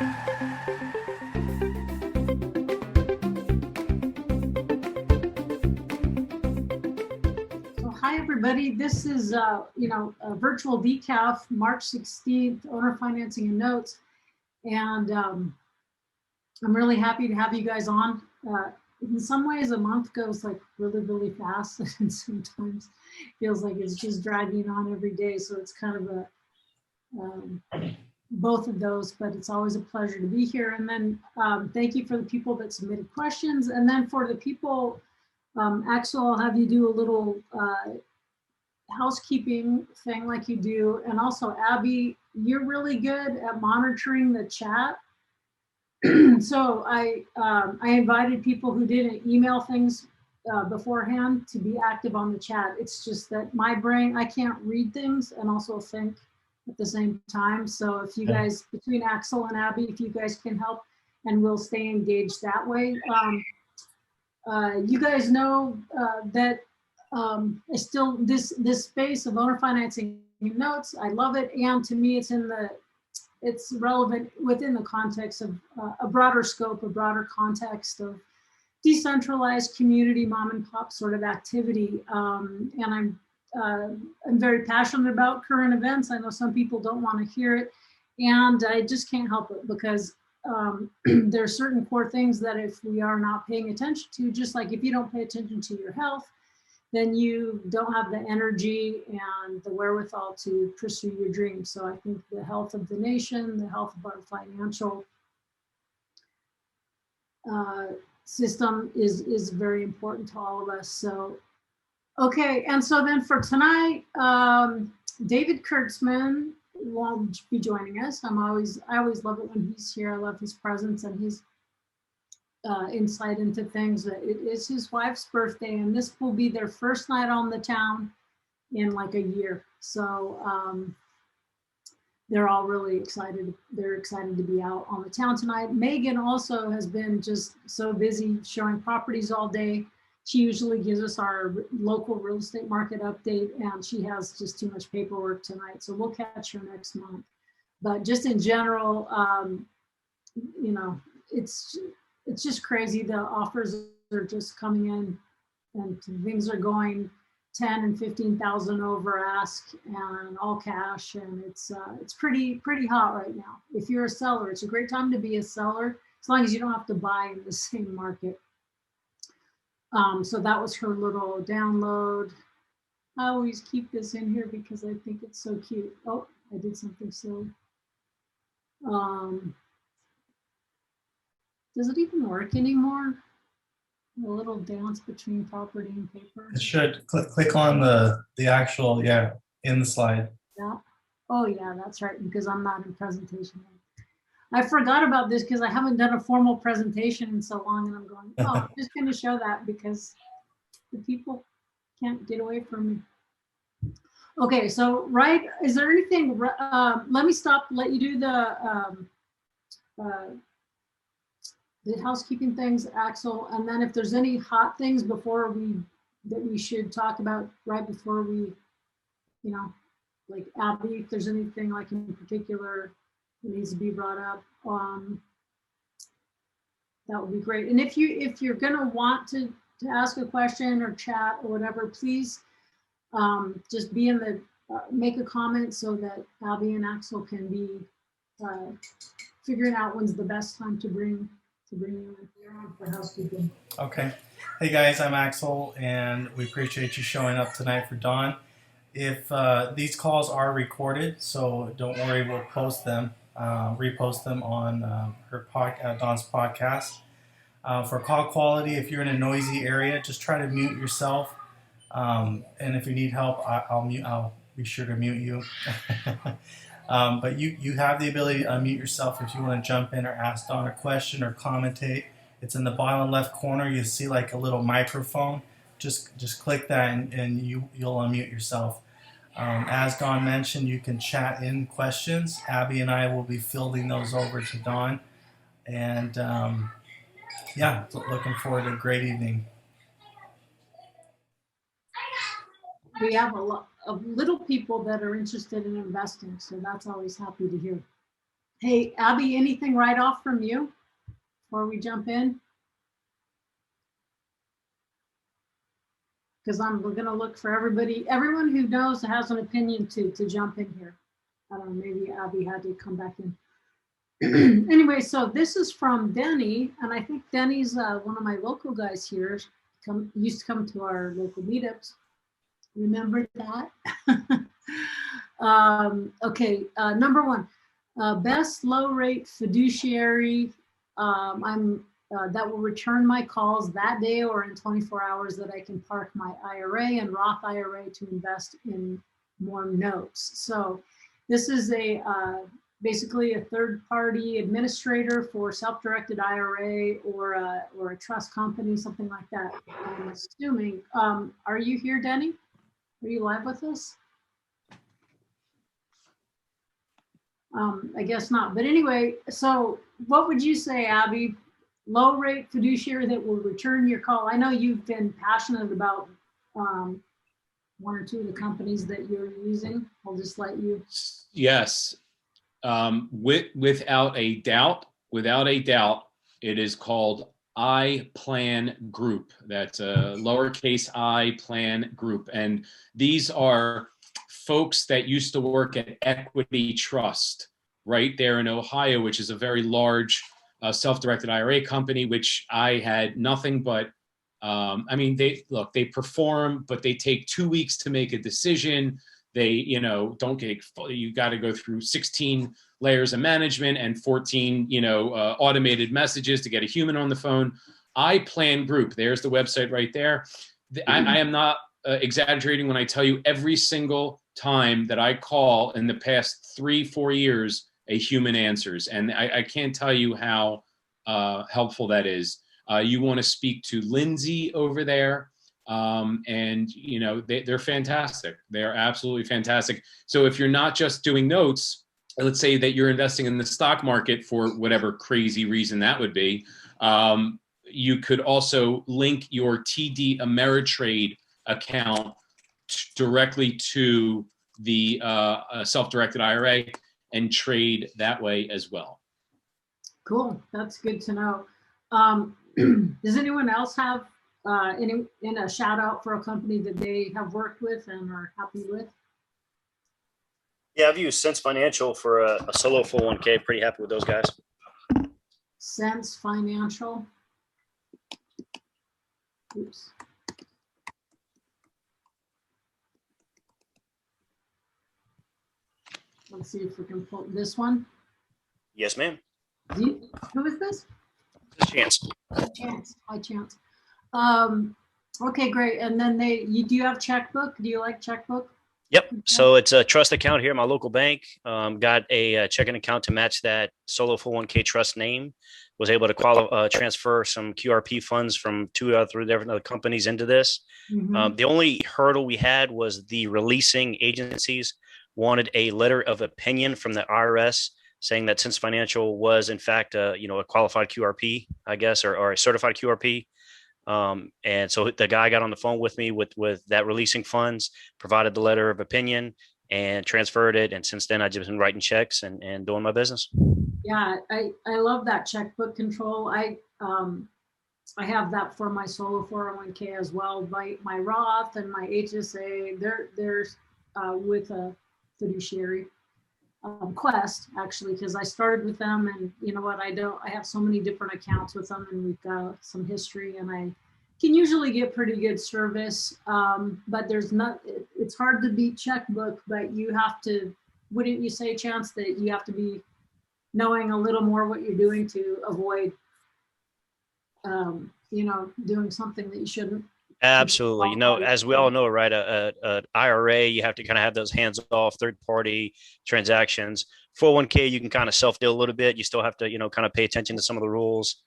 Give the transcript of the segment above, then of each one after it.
Hi, everybody. This is, a virtual DeCaf, March 16th, owner financing and notes. And I'm really happy to have you guys on. In some ways, a month goes like really, really fast. And sometimes feels like it's just dragging on every day. So it's kind of a both of those, but it's always a pleasure to be here. And then thank you for the people that submitted questions. And then for the people, Axel, I'll have you do a little housekeeping thing like you do. And also Abby, you're really good at monitoring the chat. So I invited people who didn't email things beforehand to be active on the chat. It's just that my brain, I can't read things and also think at the same time. So if you guys, between Axel and Abby, if you guys can help, and we'll stay engaged that way. You guys know that I still, this space of owner financing notes, I love it. And to me, it's relevant within the context of a broader scope, a broader context of decentralized community mom and pop sort of activity. And I'm very passionate about current events. I know some people don't want to hear it, and I just can't help it because there are certain core things that if we are not paying attention to, just like if you don't pay attention to your health, then you don't have the energy and the wherewithal to pursue your dreams. So I think the health of the nation, the health of our financial system is very important to all of us. So, okay, and so then for tonight, David Kurtzman will be joining us. I always love it when he's here. I love his presence and his insight into things. It is his wife's birthday, and this will be their first night on the town in like a year. So they're all really excited. They're excited to be out on the town tonight. Megan also has been just so busy showing properties all day. She usually gives us our local real estate market update, and she has just too much paperwork tonight. So we'll catch her next month. But just in general, it's just crazy. The offers are just coming in, and things are going 10 and 15,000 over ask and all cash, and it's pretty hot right now. If you're a seller, it's a great time to be a seller as long as you don't have to buy in the same market. So that was her little download. I always keep this in here because I think it's so cute. Oh, I did something silly. Does it even work anymore? A little dance between property and paper. It should. Click on the actual, in the slide. Yeah. Oh yeah, that's right, because I'm not in presentation mode. I forgot about this because I haven't done a formal presentation in so long, and I'm going, oh, I'm just going to show that because the people can't get away from me. Okay, so is there anything, let me stop, let you do the housekeeping things, Axel, and then if there's any hot things that we should talk about right before we, like Abby, if there's anything like in particular that needs to be brought up, that would be great. And if you're gonna want to ask a question or chat or whatever, please just be in the make a comment so that Abby and Axel can be figuring out when's the best time to bring you in for housekeeping. Okay. Hey guys, I'm Axel, and we appreciate you showing up tonight for Dawn. If these calls are recorded, so don't worry, we'll post them, repost them on Dawn's podcast. For call quality, if you're in a noisy area, just try to mute yourself. And if you need help, I'll be sure to mute you. But you have the ability to unmute yourself if you want to jump in or ask Dawn a question or commentate. It's in the bottom left corner. You see like a little microphone. Just click that and you'll unmute yourself. As Dawn mentioned, you can chat in questions. Abby and I will be fielding those over to Dawn. And looking forward to a great evening. We have a lot of little people that are interested in investing, so that's always happy to hear. Hey, Abby, anything right off from you before we jump in? Because I'm going to look for everyone who knows has an opinion to jump in here. I don't know, maybe Abby had to come back in. Anyway, so this is from Denny, and I think Denny's one of my local guys here. Used to come to our local meetups. Remember that? Okay, number one, best low rate fiduciary. That will return my calls that day or in 24 hours that I can park my IRA and Roth IRA to invest in more notes. So this is basically a third-party administrator for self-directed IRA or a trust company, something like that. I'm assuming. Are you here, Denny? Are you live with us? I guess not. But anyway, so what would you say, Abby? Low rate fiduciary that will return your call. I know you've been passionate about one or two of the companies that you're using. I'll just let you. Yes. Without a doubt, it is called I Plan Group. That's a lowercase I Plan Group. And these are folks that used to work at Equity Trust right there in Ohio, which is a very large self-directed IRA company, which I had nothing but, I mean, they perform, but they take 2 weeks to make a decision. They, you got to go through 16 layers of management and 14, automated messages to get a human on the phone. I Plan Group, there's the website right there. I am not exaggerating when I tell you every single time that I call in the past 3-4 years, a human answers. And I can't tell you how helpful that is. You want to speak to Lindsay over there. And they're fantastic. They're absolutely fantastic. So if you're not just doing notes, let's say that you're investing in the stock market for whatever crazy reason that would be, you could also link your TD Ameritrade account directly to the self-directed IRA and trade that way as well. Cool. That's good to know. Does anyone else have in a shout out for a company that they have worked with and are happy with? Yeah, I've used Sense Financial for a solo 401k. Pretty happy with those guys. Sense Financial. Oops. Let's see if we can pull this one. Yes, ma'am. Who is this? Chance. Chance. Hi, Chance. Okay, great. And then do you have checkbook? Do you like checkbook? Yep. So it's a trust account here at my local bank. Got a checking account to match that solo 401k trust name. Was able to transfer some QRP funds from 2 or 3 different other companies into this. Mm-hmm. The only hurdle we had was the releasing agencies wanted a letter of opinion from the IRS saying that Sense Financial was in fact a qualified QRP, I guess, or a certified QRP. And so the guy got on the phone with me with that releasing funds, provided the letter of opinion and transferred it. And since then I've just been writing checks and doing my business. Yeah, I love that checkbook control. I have that for my solo 401k as well. My Roth and my HSA, they're with a fiduciary Quest, actually, because I started with them, and you know what, I have so many different accounts with them, and we've got some history, and I can usually get pretty good service. But it's hard to beat checkbook, but you have to, wouldn't you say, Chance, that you have to be knowing a little more what you're doing to avoid doing something that you shouldn't? Absolutely. As we all know, right, a IRA, you have to kind of have those hands-off third-party transactions. 401k, you can kind of self-deal a little bit. You still have to, kind of pay attention to some of the rules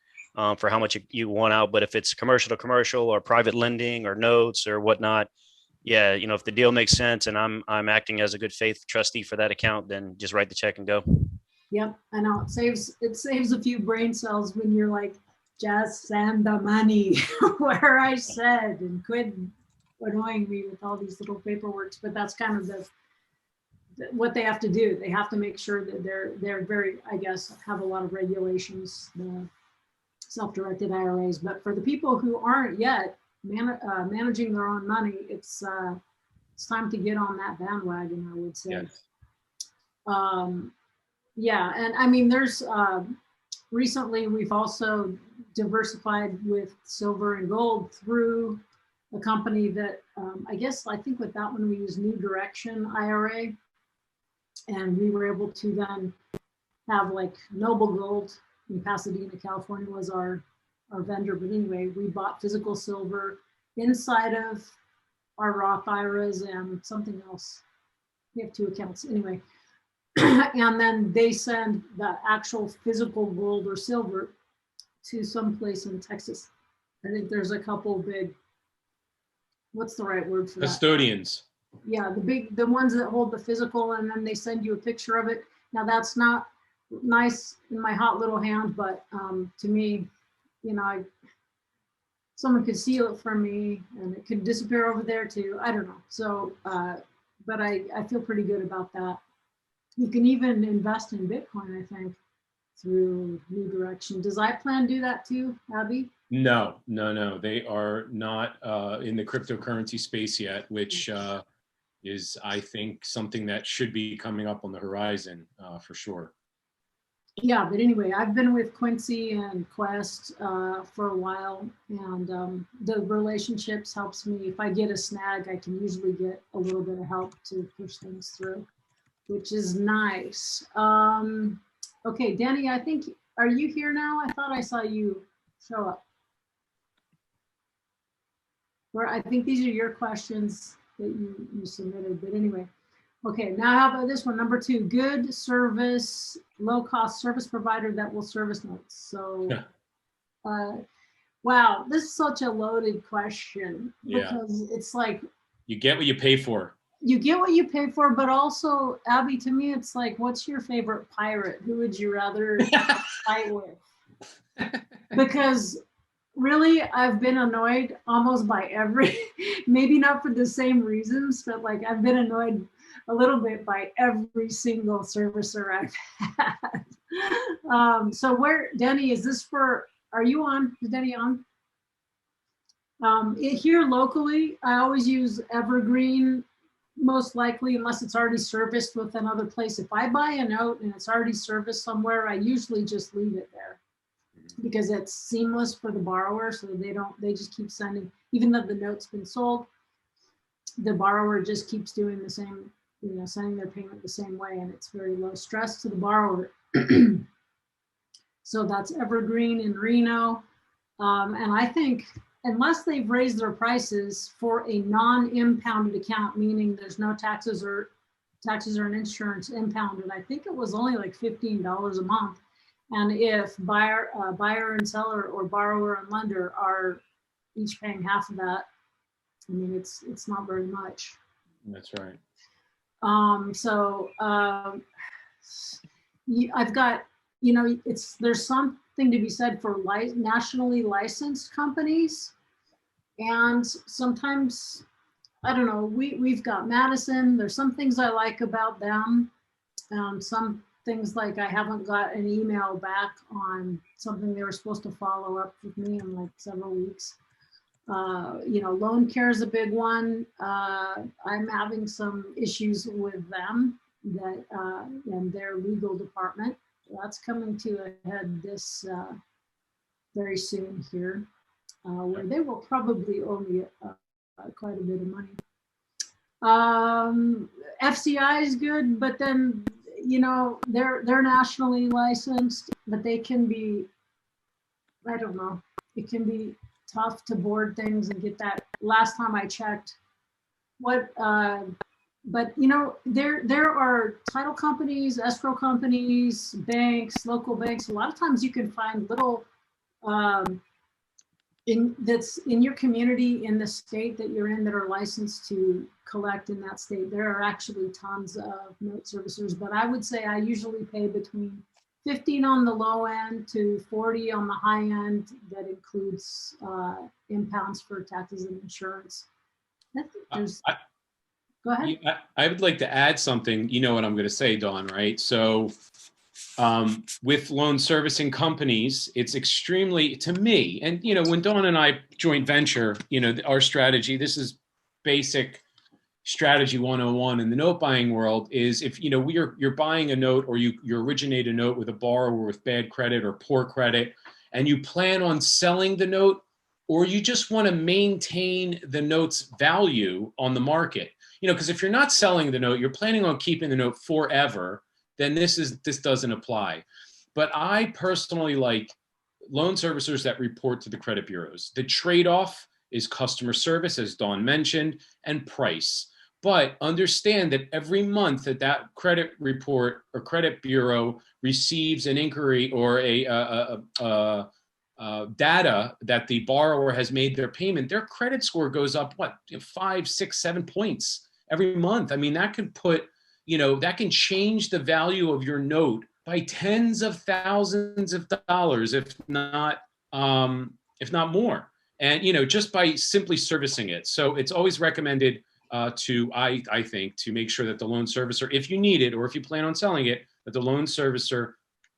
for how much you want out. But if it's commercial to commercial or private lending or notes or whatnot, yeah, if the deal makes sense and I'm acting as a good faith trustee for that account, then just write the check and go. Yep, I know. It saves a few brain cells when you're like, just send the money where I said, and quit annoying me with all these little paperworks. But that's kind of what they have to do. They have to make sure that they're very, I guess, have a lot of regulations, the self-directed IRAs. But for the people who aren't yet managing their own money, it's time to get on that bandwagon, I would say. Yes. Yeah, and I mean, there's recently we've also diversified with silver and gold through a company that I think with that one we use New Direction IRA, and we were able to then have like Noble Gold in Pasadena, California was our vendor. But anyway, we bought physical silver inside of our Roth IRAs and something else. We have 2 accounts anyway. And then they send the actual physical gold or silver to some place in Texas. I think there's a couple big, what's the right word for that? Custodians. Yeah, the ones that hold the physical, and then they send you a picture of it. Now that's not nice in my hot little hand, but to me, you know, someone could steal it from me and it could disappear over there too. I don't know. So, but I feel pretty good about that. You can even invest in Bitcoin, I think, through New Direction. Does iPlan do that too, Abby? No. They are not in the cryptocurrency space yet, which is, I think, something that should be coming up on the horizon for sure. Yeah, but anyway, I've been with Quincy and Quest for a while, and the relationships helps me. If I get a snag, I can usually get a little bit of help to push things through, which is nice. Okay, Danny, I think, are you here now? I thought I saw you show up. Where I think these are your questions that you submitted, but anyway. Okay, now how about this one? Number 2, good service, low cost service provider that will service notes. So, wow, this is such a loaded question because it's like, you get what you pay for. You get what you pay for, but also, Abby, to me, it's like, what's your favorite pirate? Who would you rather fight with? Because really, I've been annoyed almost by every, maybe not for the same reasons, but like I've been annoyed a little bit by every single servicer I've had. So where, Denny, is this for, are you on? Is Denny on? Here locally, I always use Evergreen, most likely, unless it's already serviced with another place. If I buy a note and it's already serviced somewhere, I usually just leave it there because it's seamless for the borrower. So they just keep sending, even though the note's been sold, the borrower just keeps doing the same, you know, sending their payment the same way, and it's very low stress to the borrower. So that's Evergreen in Reno. And I think unless they've raised their prices for a non-impounded account, meaning there's no taxes or an insurance impounded, I think it was only like $15 a month. And if buyer and seller or borrower and lender are each paying half of that, I mean, it's not very much. That's right. I've got, you know, there's something to be said for nationally licensed companies. And sometimes, I don't know, we've got Madison. There's some things I like about them. Some things like I haven't got an email back on something they were supposed to follow up with me in like several weeks. You know, loan care is a big one. I'm having some issues with them that and their legal department. That's coming to a head this very soon here, where they will probably owe me quite a bit of money. FCI is good, but then, you know, they're nationally licensed, but they can be, I don't know, it can be tough to board things and get that. Last time I checked, but you know, there are title companies, escrow companies, banks, local banks. A lot of times you can find little that's in your community in the state that you're in that are licensed to collect in that state. There are actually tons of note servicers, but I would say I usually pay between 15 on the low end to 40 on the high end. That includes impounds for taxes and insurance. I think there's Go ahead. I would like to add something. You know what I'm going to say, Dawn, right? So with loan servicing companies, it's extremely, to me, and, you know, when Dawn and I joint venture, you know, our strategy, this is basic strategy 101 in the note buying world, is if, you know, you're buying a note, or you originate a note with a borrower with bad credit or poor credit, and you plan on selling the note, or you just want to maintain the note's value on the market. You know, because if you're not selling the note, you're planning on keeping the note forever, then this doesn't apply. But I personally like loan servicers that report to the credit bureaus. The trade-off is customer service, as Dawn mentioned, and price. But understand that every month that credit report or credit bureau receives an inquiry or data that the borrower has made their payment, their credit score goes up, what, 5, 6, 7 points every month. I mean, that could put, you know, that can change the value of your note by tens of thousands of dollars, if not more. And, you know, just by simply servicing it. So it's always recommended I think, to make sure that the loan servicer, if you need it, or if you plan on selling it, that the loan servicer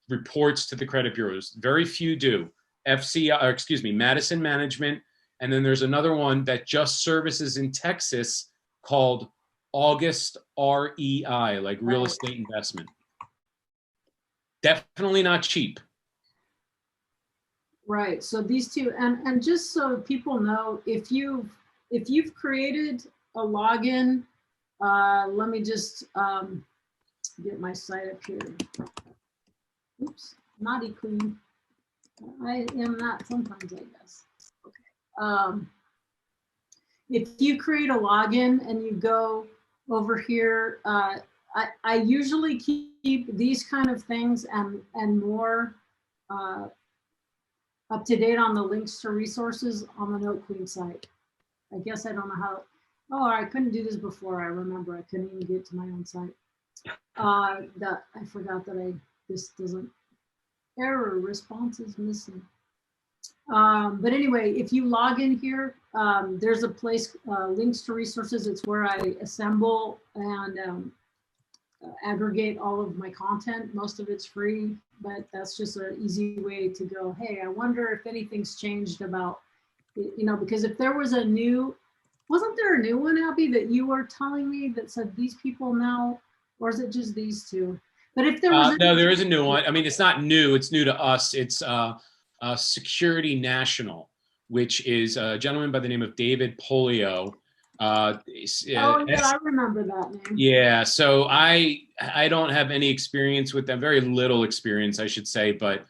reports to the credit bureaus. Very few do. Madison Management. And then there's another one that just services in Texas called August REI, like real estate investment. Definitely not cheap. Right. So these two, and just so people know, if you've created a login, let me just get my site up here. Oops, naughty queen. I am not sometimes, I guess. Okay. If you create a login and you go over here, I usually keep these kind of things and more up to date on the links to resources on the Note Queen site. I guess I don't know how. Oh, I couldn't do this before. I remember I couldn't even get to my own site. I forgot that this doesn't. Error response is missing. But anyway, if you log in here, there's a place, links to resources. It's where I assemble and aggregate all of my content. Most of it's free, but that's just an easy way to go, hey, I wonder if anything's changed about, you know, because if there was a new, wasn't there a new one, Abby, that you were telling me that said these people now, or is it just these two? But if there was no, there is a new one. I mean, it's not new. It's new to us. It's Security National, which is a gentleman by the name of David Polio. oh yeah, I remember that name. Yeah, so I don't have any experience with them. Very little experience, I should say. But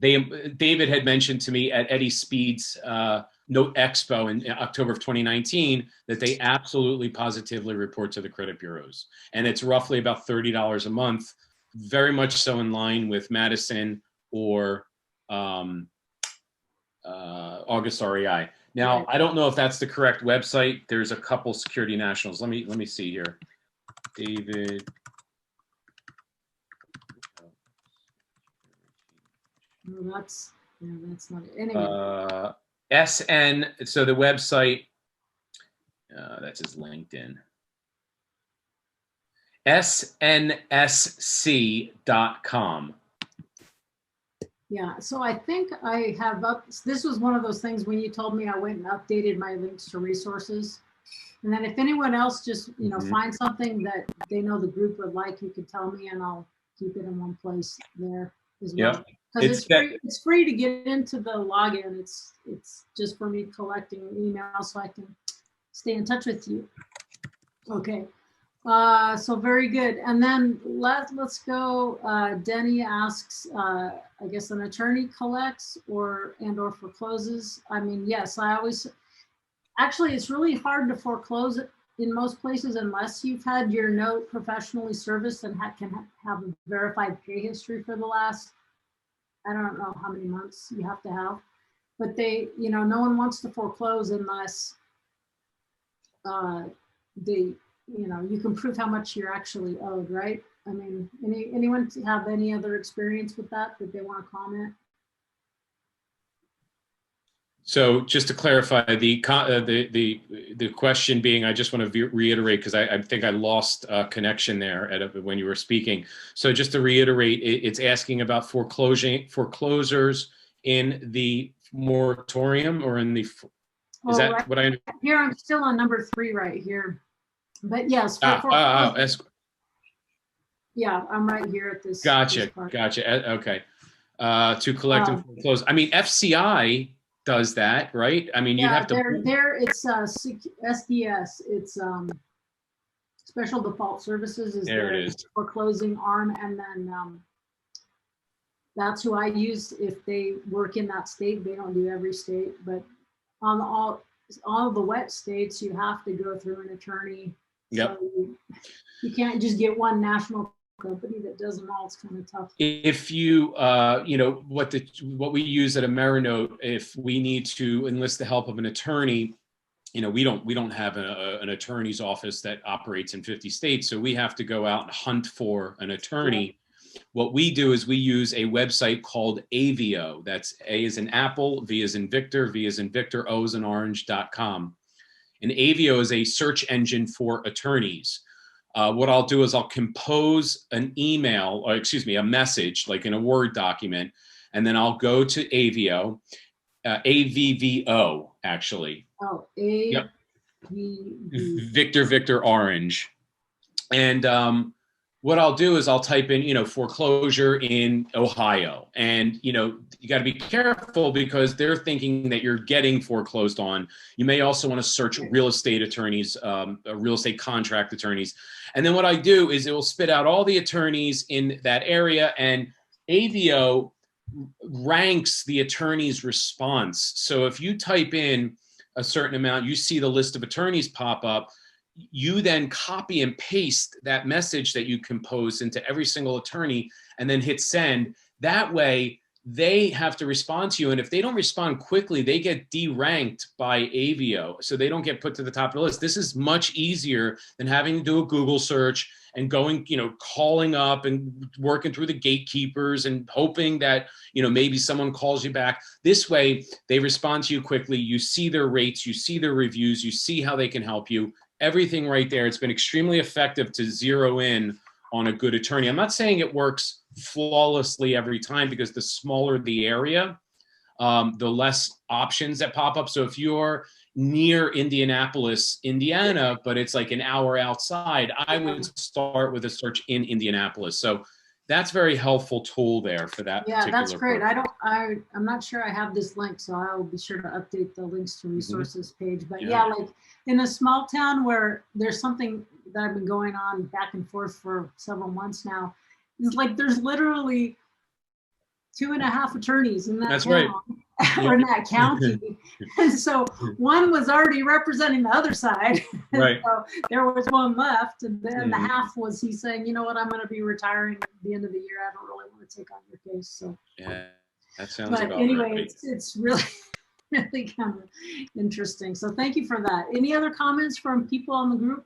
David had mentioned to me at Eddie Speed's Note Expo in October of 2019 that they absolutely positively report to the credit bureaus. And it's roughly about $30 a month, very much so in line with Madison or August REI. Now, I don't know if that's the correct website. There's a couple Security Nationals. Let me see here. David. No, that's not it. Anyway. SN, so the website, that's his LinkedIn. snsc.com. Yeah, so I think I have this was one of those things when you told me, I went and updated my links to resources. And then if anyone else just, you know, finds something that they know the group would like, you could tell me and I'll keep it in one place there as well. Yep. Because it's free to get into the login. It's just for me collecting emails so I can stay in touch with you. Okay. So very good. And then let's go. Denny asks, I guess an attorney collects or forecloses. I mean, yes, actually, it's really hard to foreclose it in most places unless you've had your note professionally serviced and can have a verified pay history for the last, I don't know how many months you have to have, but they, you know, no one wants to foreclose unless you know, you can prove how much you're actually owed, right? I mean, anyone have any other experience with that they want to comment? So just to clarify, the the question being, I just want to reiterate, because I think I lost connection there when you were speaking. So just to reiterate, it's asking about foreclosures in the moratorium or in the, is that right what I here, I'm still on number 3 right here. But yes, yeah, I'm right here at this. Gotcha. This part. Gotcha. Okay. To collect and foreclose. I mean, FCI does that, right? I mean, you'd have to. It's SDS. It's Special Default Services is there. The It is. foreclosing arm, and then that's who I use if they work in that state. They don't do every state, but on all the wet states, you have to go through an attorney. Yep. So you can't just get one national company that does them all. It's kind of tough. If you, you know, what we use at AmeriNote, if we need to enlist the help of an attorney, you know, we don't have an attorney's office that operates in 50 states, so we have to go out and hunt for an attorney. Yeah. What we do is we use a website called Avio. That's A as in Apple, V as in Victor, V as in Victor, O as in Orange.com. And Avio is a search engine for attorneys. What I'll do is I'll compose an email, or excuse me, a message, like in a Word document, and then I'll go to Avio, AVVO, actually. Oh, Yep. Victor, Orange. And what I'll do is I'll type in, you know, foreclosure in Ohio. And, you know, you got to be careful because they're thinking that you're getting foreclosed on. You may also want to search real estate attorneys, real estate contract attorneys. And then what I do is it will spit out all the attorneys in that area, and Avio ranks the attorney's response. So if you type in a certain amount, you see the list of attorneys pop up. You then copy and paste that message that you composed into every single attorney and then hit send. That way they have to respond to you. And if they don't respond quickly, they get deranked by Avio. So they don't get put to the top of the list. This is much easier than having to do a Google search and going, you know, calling up and working through the gatekeepers and hoping that, you know, maybe someone calls you back. This way they respond to you quickly. You see their rates, you see their reviews, you see how they can help you. Everything right there. It's been extremely effective to zero in on a good attorney. I'm not saying it works flawlessly every time, because the smaller the area, the less options that pop up. So if you're near Indianapolis, Indiana, but it's like an hour outside, I would start with a search in Indianapolis. So that's very helpful tool there for that. Yeah, that's great. I'm not sure I have this link, so I'll be sure to update the links to resources page. But yeah, like in a small town where there's something that I've been going on back and forth for several months now, it's like there's literally 2.5 attorneys in that That's town, right. or in that county. And so one was already representing the other side. Right. So there was one left, and then the half was he saying, you know what, I'm going to be retiring at the end of the year. I don't really want to take on your case. So yeah, that sounds but about anyway, right. it's really, really kind of interesting. So thank you for that. Any other comments from people on the group?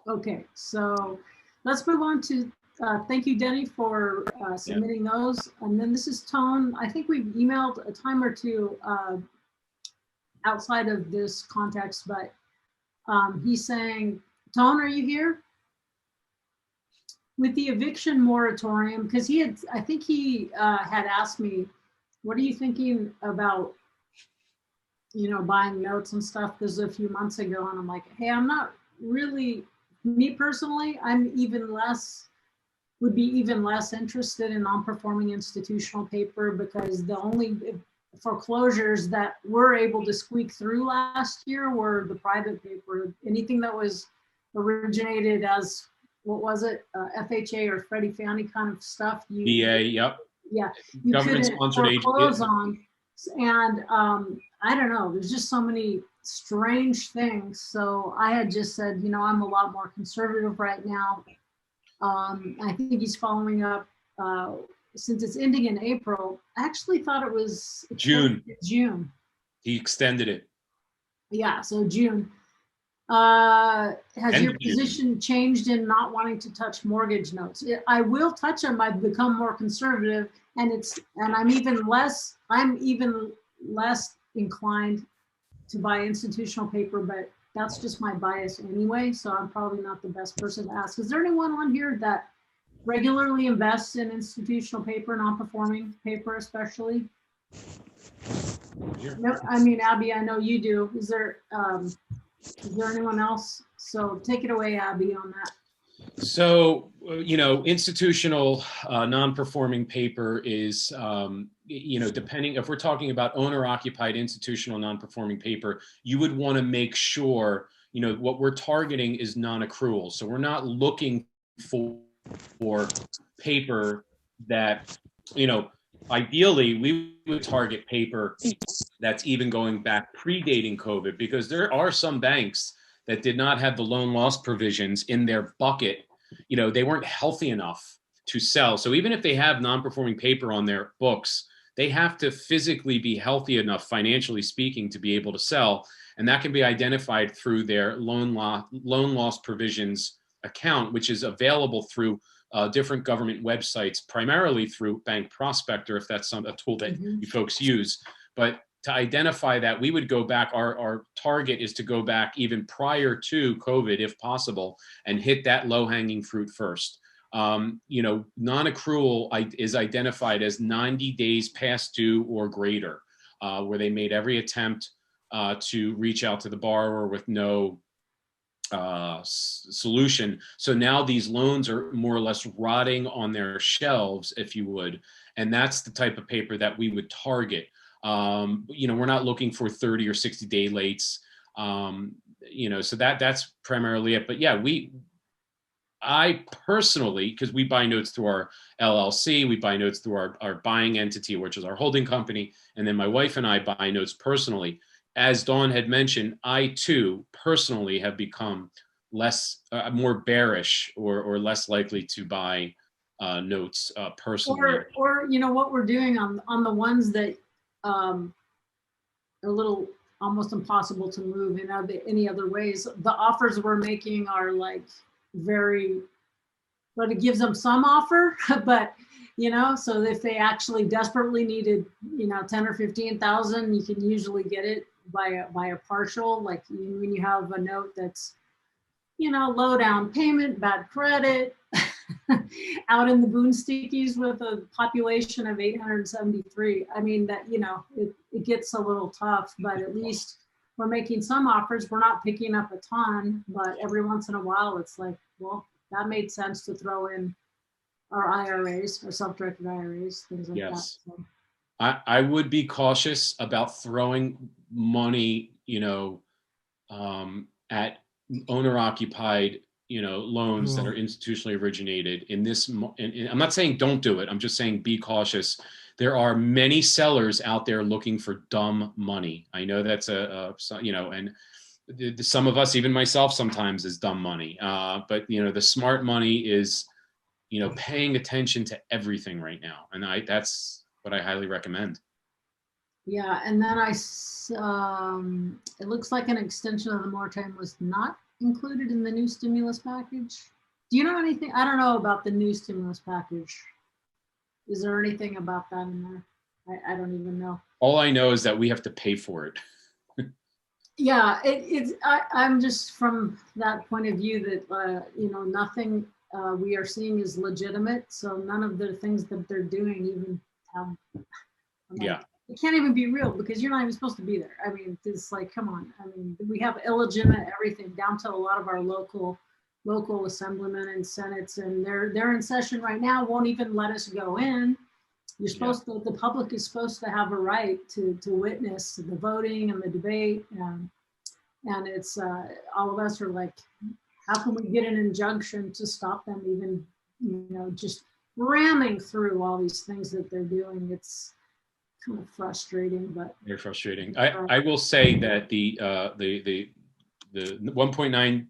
Okay, so let's move on to thank you, Denny, for submitting those. And then this is Tone. I think we've emailed a time or two outside of this context, but he's saying, Tone, are you here? With the eviction moratorium, because I think he had asked me, what are you thinking about, you know, buying notes and stuff? This is a few months ago, and I'm like, hey, I'm not really, me personally, would be even less interested in non-performing institutional paper, because the only foreclosures that were able to squeak through last year were the private paper. Anything that was originated as, what was it, FHA or Freddie Fannie kind of stuff. VA, yep. Yeah, you couldn't foreclose on. And I don't know, there's just so many strange things. So I had just said, you know, I'm a lot more conservative right now. I think he's following up, since it's ending in April. I actually thought it was June. He extended it. Yeah, so June. Has your June. position changed in not wanting to touch mortgage notes? I will touch them. I've become more conservative, and I'm even less inclined to buy institutional paper, but that's just my bias anyway. So I'm probably not the best person to ask. Is there anyone on here that regularly invests in institutional paper, non-performing paper, especially? No, I mean, Abby, I know you do. Is there anyone else? So take it away, Abby, on that. So, institutional non-performing paper is, depending, if we're talking about owner-occupied institutional non-performing paper, you would want to make sure, what we're targeting is non-accrual. So we're not looking for paper that, ideally we would target paper that's even going back predating COVID, because there are some banks that did not have the loan loss provisions in their bucket. They weren't healthy enough to sell. So even if they have non-performing paper on their books, they have to physically be healthy enough, financially speaking, to be able to sell. And that can be identified through their loan loss provisions account, which is available through different government websites, primarily through Bank Prospector, if that's a tool that you folks use. But to identify that, we would go back, our target is to go back even prior to COVID, if possible, and hit that low-hanging fruit first. Non-accrual is identified as 90 days past due or greater, where they made every attempt to reach out to the borrower with no solution. So now these loans are more or less rotting on their shelves, if you would, and that's the type of paper that we would target. We're not looking for 30 or 60 day lates. So that's primarily it. But yeah, I personally, because we buy notes through our LLC, we buy notes through our buying entity, which is our holding company. And then my wife and I buy notes personally. As Dawn had mentioned, I too personally have become more bearish or less likely to buy notes personally. Or what we're doing on the ones that a little almost impossible to move in any other ways. The offers we're making are like but it gives them some offer, but so if they actually desperately needed 10 or 15,000, you can usually get it by a partial, like when you have a note that's low down payment, bad credit, out in the boonstickies with a population of 873. I mean, that, it gets a little tough, but at least we're making some offers. We're not picking up a ton, but every once in a while it's like, well, that made sense to throw in our IRAs, our self-directed IRAs, things like that. So. I would be cautious about throwing money, at owner-occupied, loans that are institutionally originated in this. And I'm not saying don't do it. I'm just saying be cautious. There are many sellers out there looking for dumb money. I know that's and some of us, even myself, sometimes is dumb money. But the smart money is, paying attention to everything right now, and that's what I highly recommend. Yeah, and then it looks like an extension of the moratorium was not included in the new stimulus package. Do you know anything? I don't know about the new stimulus package. Is there anything about that in there? I don't even know. All I know is that we have to pay for it. Yeah, I'm just from that point of view that, nothing we are seeing is legitimate. So none of the things that they're doing even have, it can't even be real because you're not even supposed to be there. I mean, it's like, come on. I mean, we have illegitimate everything down to a lot of our local assemblymen and senates, and they're in session right now, won't even let us go in. You're supposed to, the public is supposed to have a right to witness the voting and the debate. And it's, all of us are like, how can we get an injunction to stop them even, just ramming through all these things that they're doing? It's kind of frustrating, but very frustrating. I will say that the $1.9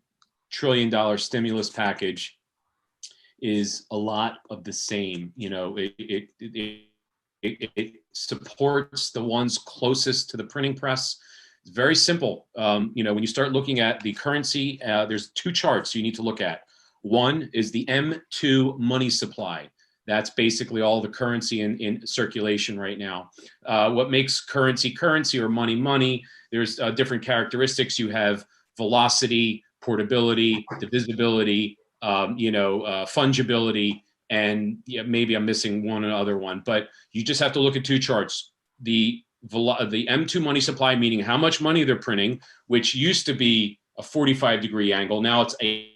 trillion stimulus package is a lot of the same. It supports the ones closest to the printing press. It's very simple. When you start looking at the currency, there's two charts you need to look at. One is the M2 money supply. That's basically all the currency in circulation right now. What makes currency or money? there's different characteristics. You have velocity, portability, divisibility, fungibility, and maybe I'm missing one other one, but you just have to look at two charts. The M2 money supply, meaning how much money they're printing, which used to be a 45-degree angle. Now it's a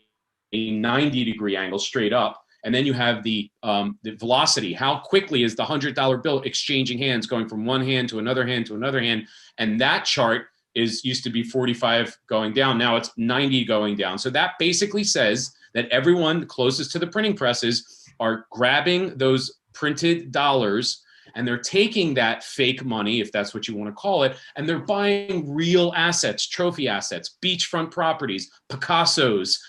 90-degree angle straight up. And then you have the velocity. How quickly is the $100 bill exchanging hands, going from one hand to another hand to another hand? And that chart used to be 45 going down. Now it's 90 going down. So that basically says that everyone closest to the printing presses are grabbing those printed dollars, and they're taking that fake money, if that's what you want to call it, and they're buying real assets, trophy assets, beachfront properties, Picassos,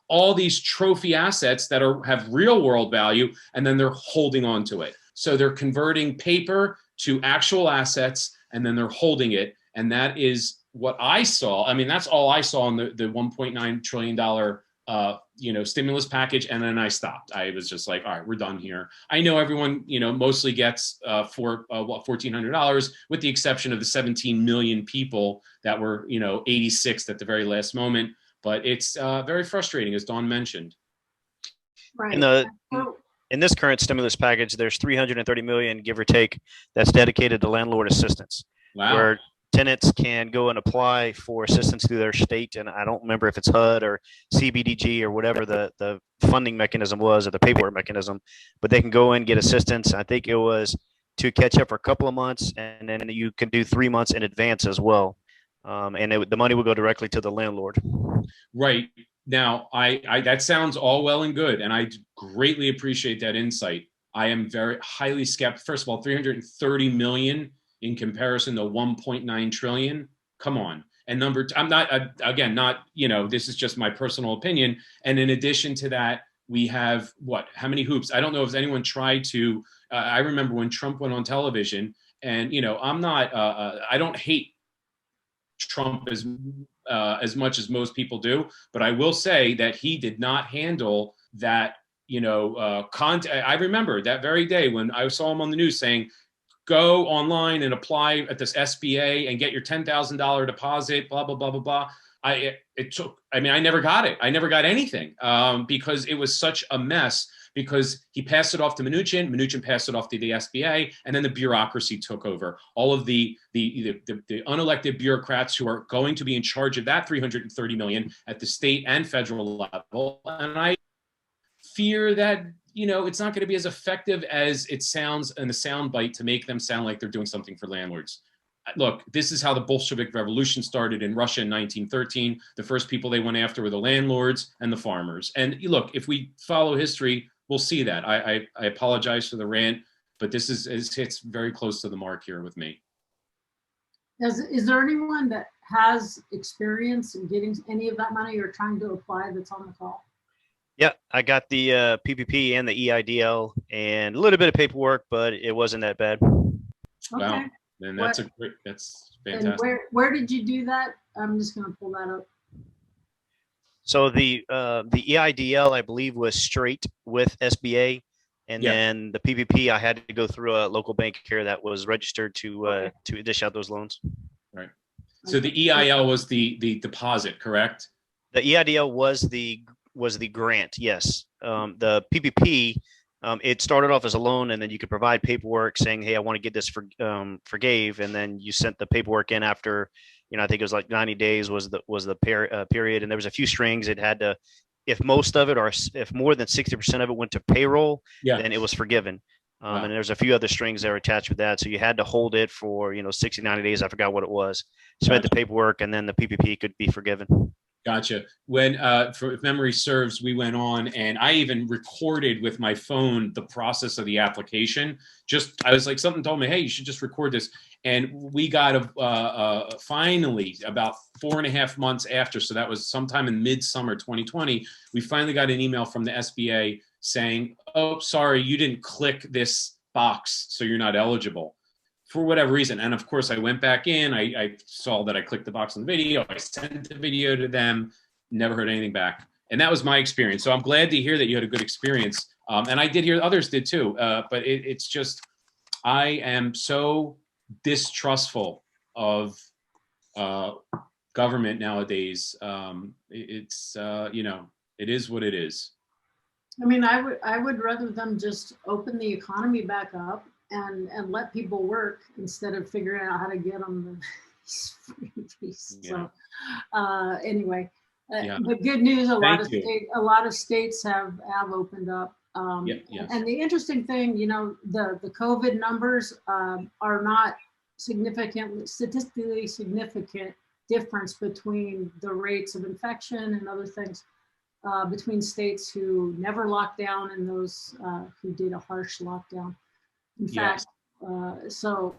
all these trophy assets that have real world value, and then they're holding on to it. So they're converting paper to actual assets, and then they're holding it. And that is what I saw. I mean, that's all I saw in the $1.9 trillion stimulus package. And then I stopped. I was just like, all right, we're done here. I know everyone, mostly gets $1,400, with the exception of the 17 million people that were, 86th at the very last moment. But it's very frustrating, as Dawn mentioned. Right. In this current stimulus package, there's 330 million, give or take, that's dedicated to landlord assistance. Wow. Where tenants can go and apply for assistance through their state, and I don't remember if it's HUD or CBDG or whatever the funding mechanism was, or the paperwork mechanism, but they can go and get assistance. I think it was to catch up for a couple of months, and then you can do 3 months in advance as well. The money will go directly to the landlord. Right. Now, I that sounds all well and good, and I greatly appreciate that insight. I am very highly skeptical. First of all, 330 million in comparison to 1.9 trillion. Come on. And I'm not, again, this is just my personal opinion. And in addition to that, we have how many hoops? I don't know if anyone tried to, I remember when Trump went on television, and, I don't hate Trump as much as most people do, but I will say that he did not handle that, I remember that very day when I saw him on the news saying, go online and apply at this SBA and get your $10,000 deposit, blah, blah, blah, blah, blah. I never got it. I never got anything because it was such a mess, because he passed it off to Mnuchin passed it off to the SBA, and then the bureaucracy took over. All of the unelected bureaucrats who are going to be in charge of that 330 million at the state and federal level. And I fear that it's not going to be as effective as it sounds in the soundbite to make them sound like they're doing something for landlords. Look, this is how the Bolshevik Revolution started in Russia in 1913. The first people they went after were the landlords and the farmers. And look, if we follow history, we'll see that. I apologize for the rant, but this hits very close to the mark here with me. Is there anyone that has experience in getting any of that money or trying to apply that's on the call? Yeah, I got the PPP and the EIDL and a little bit of paperwork, but it wasn't that bad. Okay. Wow. Then that's fantastic. And where did you do that? I'm just going to pull that up. So the EIDL, I believe, was straight with SBA, and then the PPP, I had to go through a local bank here that was registered to dish out those loans. Right. So the EIL was the deposit, correct? The EIDL was the grant, yes. The PPP, it started off as a loan, and then you could provide paperwork saying, hey, I want to get this forgave, and then you sent the paperwork in after, I think it was like 90 days was the period, and there was a few strings. It had to, if most of it, or if more than 60% of it went to payroll, then it was forgiven. And there's a few other strings that are attached with that, so you had to hold it for 60, 90 days. I forgot what it was. Submit the paperwork, and then the PPP could be forgiven. Gotcha. When, if memory serves, we went on and I even recorded with my phone the process of the application. I was like, something told me, hey, you should just record this. And we got finally about 4.5 months after, so that was sometime in midsummer 2020, we finally got an email from the SBA saying, oh, sorry, you didn't click this box, so you're not eligible. For whatever reason. And of course I went back in, I saw that I clicked the box on the video, I sent the video to them, never heard anything back. And that was my experience. So I'm glad to hear that you had a good experience. And I did hear others did too, but it's just, I am so distrustful of government nowadays. It's you know, it is what it is. I mean, I would rather them just open the economy back up and let people work instead of figuring out how to get them the freebies. Yeah. So anyway, Yeah. but good news, a Thank you. lot of states have opened up. Yes. And the interesting thing, you know, the COVID numbers are not statistically significant difference between the rates of infection and other things. Between states who never locked down and those who did a harsh lockdown. In Yes. fact, so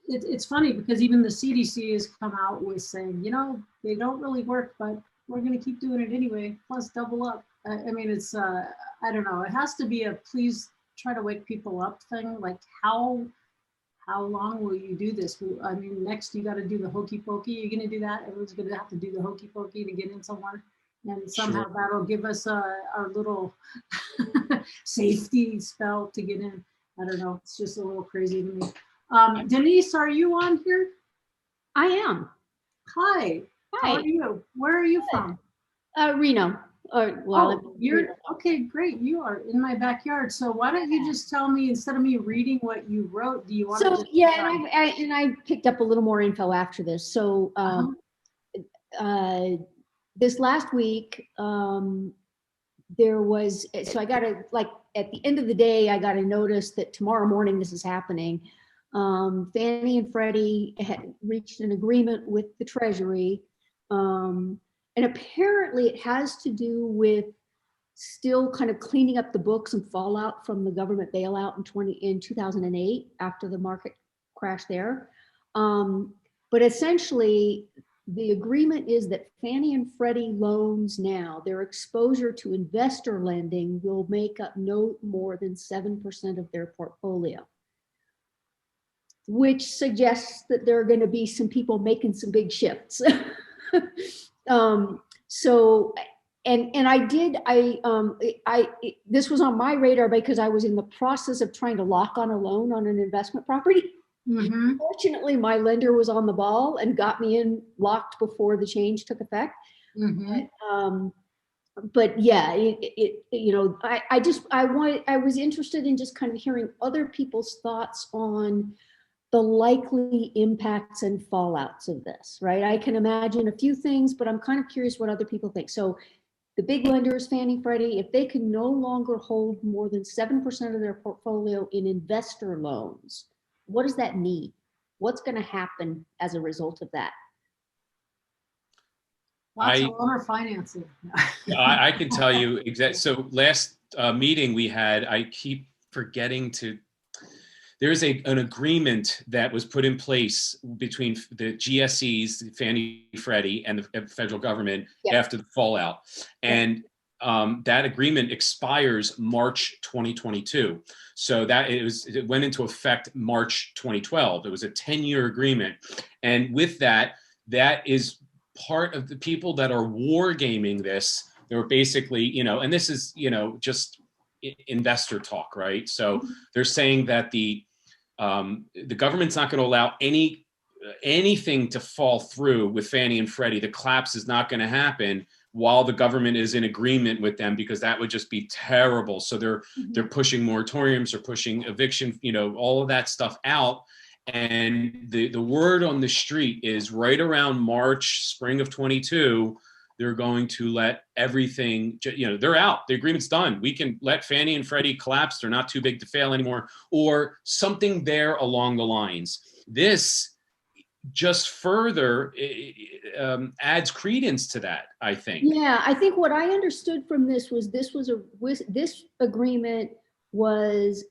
it's funny because even the CDC has come out with saying, you know, they don't really work, but we're going to keep doing it anyway, plus double up. I mean, it's, I don't know, it has to be a please try to wake people up thing. Like how long will you do this? I mean, next you got to do the hokey pokey. You're going to do that? Everyone's going to have to do the hokey pokey to get in somewhere. And somehow Sure. that'll give us our little safety spell to get in. I don't know. It's just a little crazy to me. Denise, are you on here? I am. Hi. How are Hi. you? Where are you from? Reno. You're okay. Great. You are in my backyard. So why don't you just tell me, instead of me reading what you wrote, do you want to? So yeah, and I picked up a little more info after this. So this last week, there was, so I got at the end of the day, I got a notice that tomorrow morning this is happening. Fannie and Freddie had reached an agreement with the Treasury. And apparently it has to do with still kind of cleaning up the books and fallout from the government bailout in 2008 after the market crash there. But essentially, the agreement is that Fannie and Freddie loans now, their exposure to investor lending will make up no more than 7% of their portfolio, which suggests that there are going to be some people making some big shifts. So, this was on my radar because I was in the process of trying to lock on a loan on an investment property. Mm-hmm. Fortunately, my lender was on the ball and got me in locked before the change took effect. Mm-hmm. But yeah, you know, I was interested in just kind of hearing other people's thoughts on the likely impacts and fallouts of this, right? I can imagine a few things, but I'm kind of curious what other people think. So the big lenders, Fannie, Freddie, if they can no longer hold more than 7% of their portfolio in investor loans, what does that mean? What's going to happen as a result of that? Lots of owner financing. I can tell you exactly. So last meeting we had, I keep forgetting to, there's an agreement that was put in place between the GSEs, Fannie, Freddie, and the federal government after the fallout. And that agreement expires March 2022. So that it went into effect March 2012. It was a 10-year agreement. And with that, that is part of the people that are wargaming this. They were basically, you know, and this is, you know, just investor talk, right? So they're saying that the government's not going to allow anything to fall through with Fannie and Freddie. The collapse is not going to happen while the government is in agreement with them, because that would just be terrible. So they're pushing moratoriums, they're pushing eviction, you know, all of that stuff out. And the word on the street is right around March, spring of 22, they're going to let everything, you know, they're out. The agreement's done. We can let Fannie and Freddie collapse. They're not too big to fail anymore, or something there along the lines. This just further adds credence to that, I think. Yeah, I think what I understood from this agreement was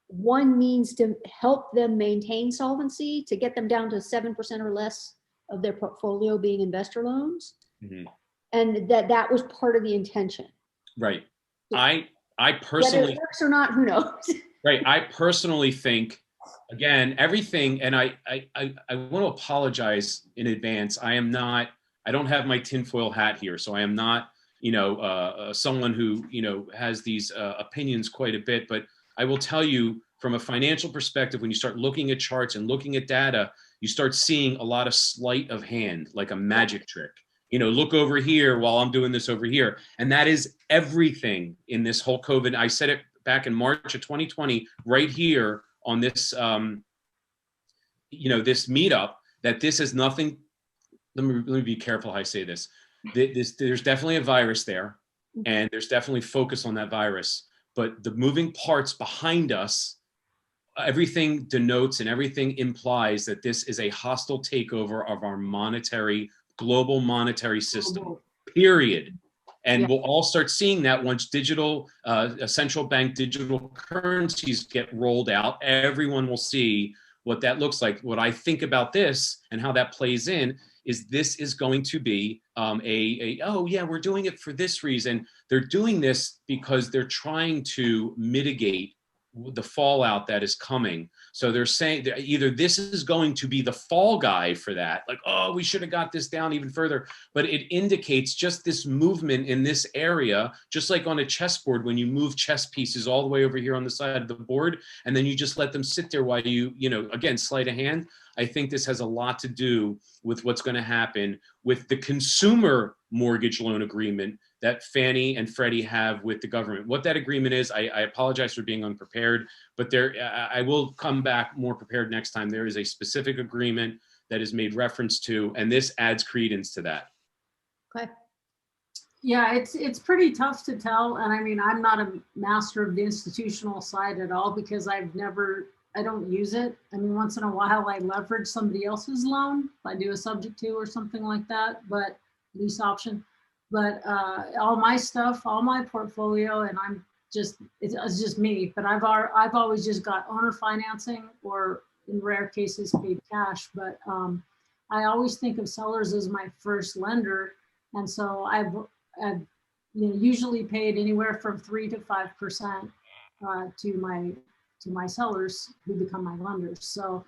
one means to help them maintain solvency, to get them down to 7% or less of their portfolio being investor loans. Mm-hmm. And that was part of the intention. Right. I personally, whether it works or not, who knows? Right. I personally think, again, everything, and I want to apologize in advance. I don't have my tinfoil hat here, so I am not, you know, someone who, you know, has these opinions quite a bit. But I will tell you, from a financial perspective, when you start looking at charts and looking at data, you start seeing a lot of sleight of hand, like a magic trick. You know, look over here while I'm doing this over here. And that is everything in this whole COVID. I said it back in March of 2020, right here on this, you know, this meetup, that this is nothing. Let me be careful how I say this. There's definitely a virus there, and there's definitely focus on that virus. But the moving parts behind us, everything denotes and everything implies that this is a hostile takeover of our global monetary system, period. And we'll all start seeing that once digital, central bank digital currencies get rolled out. Everyone will see what that looks like. What I think about this and how that plays in is this is going to be oh yeah, we're doing it for this reason. They're doing this because they're trying to mitigate the fallout that is coming. So they're saying that either this is going to be the fall guy for that, like, oh, we should have got this down even further, but it indicates just this movement in this area, just like on a chessboard, when you move chess pieces all the way over here on the side of the board, and then you just let them sit there while you know, again, sleight of hand. I think this has a lot to do with what's going to happen with the consumer mortgage loan agreement that Fannie and Freddie have with the government. What that agreement is, I apologize for being unprepared, but I will come back more prepared next time. There is a specific agreement that is made reference to, and this adds credence to that. Okay. Yeah, it's pretty tough to tell. And I mean, I'm not a master of the institutional side at all because I don't use it. I mean, once in a while I leverage somebody else's loan. If I do a subject to or something like that, but lease option. But all my stuff, all my portfolio, and it's just me, but I've always just got owner financing or in rare cases paid cash. But I always think of sellers as my first lender. And so I've usually paid anywhere from 3 to 5% to my sellers who become my lenders. So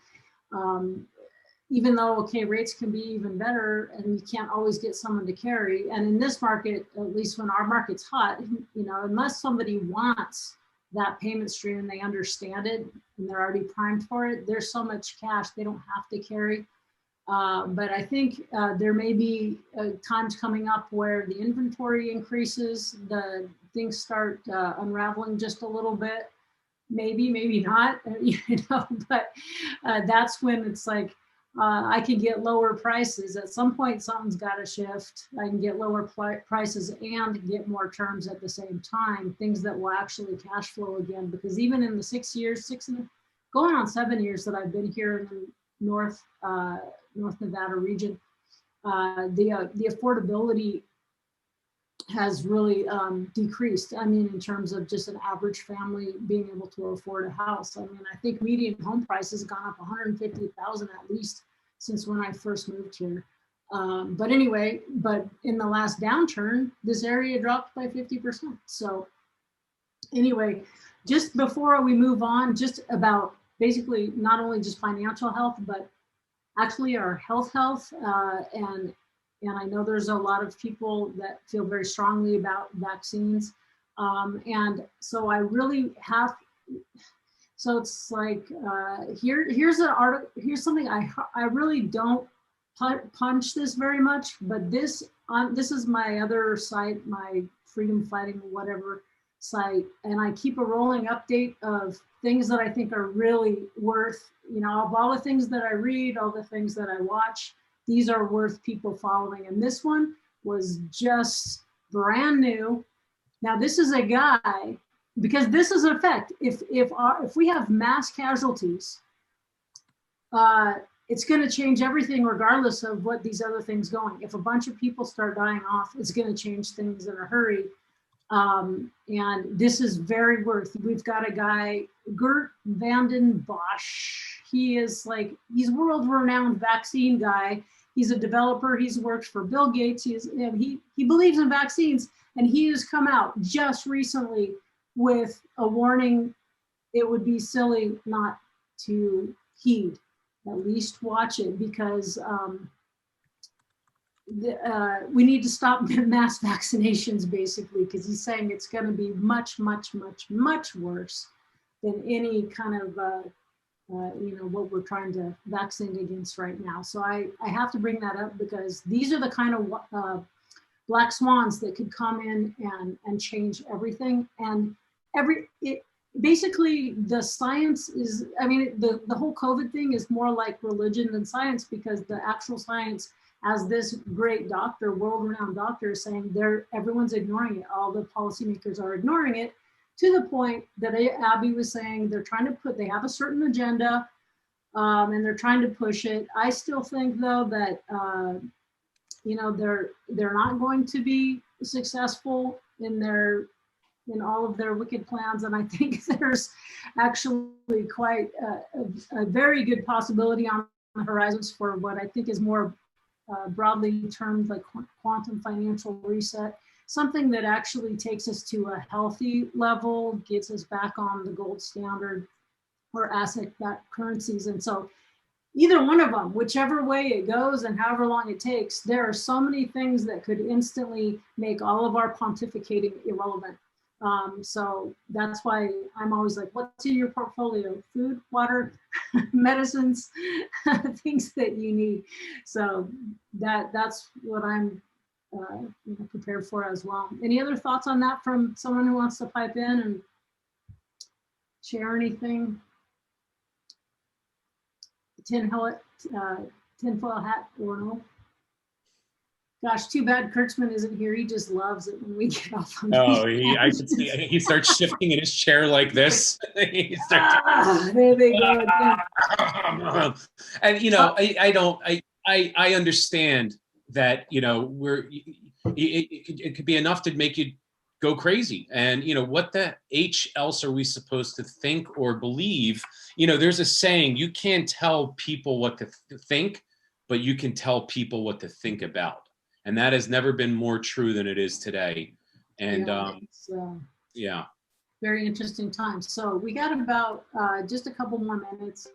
even though, rates can be even better and you can't always get someone to carry. And in this market, at least when our market's hot, unless somebody wants that payment stream and they understand it and they're already primed for it, there's so much cash they don't have to carry. But I think there may be times coming up where the inventory increases, the things start unraveling just a little bit. Maybe not, but that's when it's like, I can get lower prices. At some point, something's got to shift. I can get lower prices and get more terms at the same time, things that will actually cash flow again. Because even in the going on 7 years that I've been here in the North Nevada region, the affordability has really decreased. I mean, in terms of just an average family being able to afford a house. I mean, I think median home price has gone up 150,000 at least since when I first moved here. But anyway, in the last downturn, this area dropped by 50%. So anyway, just before we move on, just about basically not only just financial health, but actually our health, and I know there's a lot of people that feel very strongly about vaccines. And so I really have, so it's like, here's an article, here's something I really don't punch this very much, but this is my other site, my freedom fighting, whatever site. And I keep a rolling update of things that I think are really worth, of all the things that I read, all the things that I watch, these are worth people following. And this one was just brand new. Now this is a guy, because this is a fact. If we have mass casualties, it's going to change everything regardless of what these other things going. If a bunch of people start dying off, it's going to change things in a hurry. And this is very worth. We've got a guy, Gert Vanden Bosch. He's world-renowned vaccine guy. He's a developer. He's worked for Bill Gates. He believes in vaccines, and he has come out just recently with a warning. It would be silly not to heed. At least watch it, because we need to stop mass vaccinations, basically, because he's saying it's going to be much, much, much, much worse than any kind of what we're trying to vaccinate against right now. So I have to bring that up because these are the kind of black swans that could come in and change everything. And basically the science is, I mean, the whole COVID thing is more like religion than science, because the actual science, as this great doctor, world-renowned doctor, is saying, everyone's ignoring it. All the policymakers are ignoring it, to the point that Abby was saying they have a certain agenda, and they're trying to push it. I still think, though, that they're not going to be successful in all of their wicked plans. And I think there's actually quite a very good possibility on the horizons for what I think is more broadly termed like quantum financial reset. Something that actually takes us to a healthy level, gets us back on the gold standard or asset-backed currencies. And so either one of them, whichever way it goes and however long it takes, there are so many things that could instantly make all of our pontificating irrelevant. So that's why I'm always like, what's in your portfolio? Food, water, medicines, things that you need. So that's what I'm prepared for as well. Any other thoughts on that from someone who wants to pipe in and share anything? Tinfoil hat or no? Gosh, too bad Kurtzman isn't here. He just loves it when we get off on I could see he starts shifting in his chair like this. There they go again. And I understand that it could be enough to make you go crazy. And what the H else are we supposed to think or believe? There's a saying, you can't tell people what to think, but you can tell people what to think about. And that has never been more true than it is today. And very interesting time. So we got about just a couple more minutes.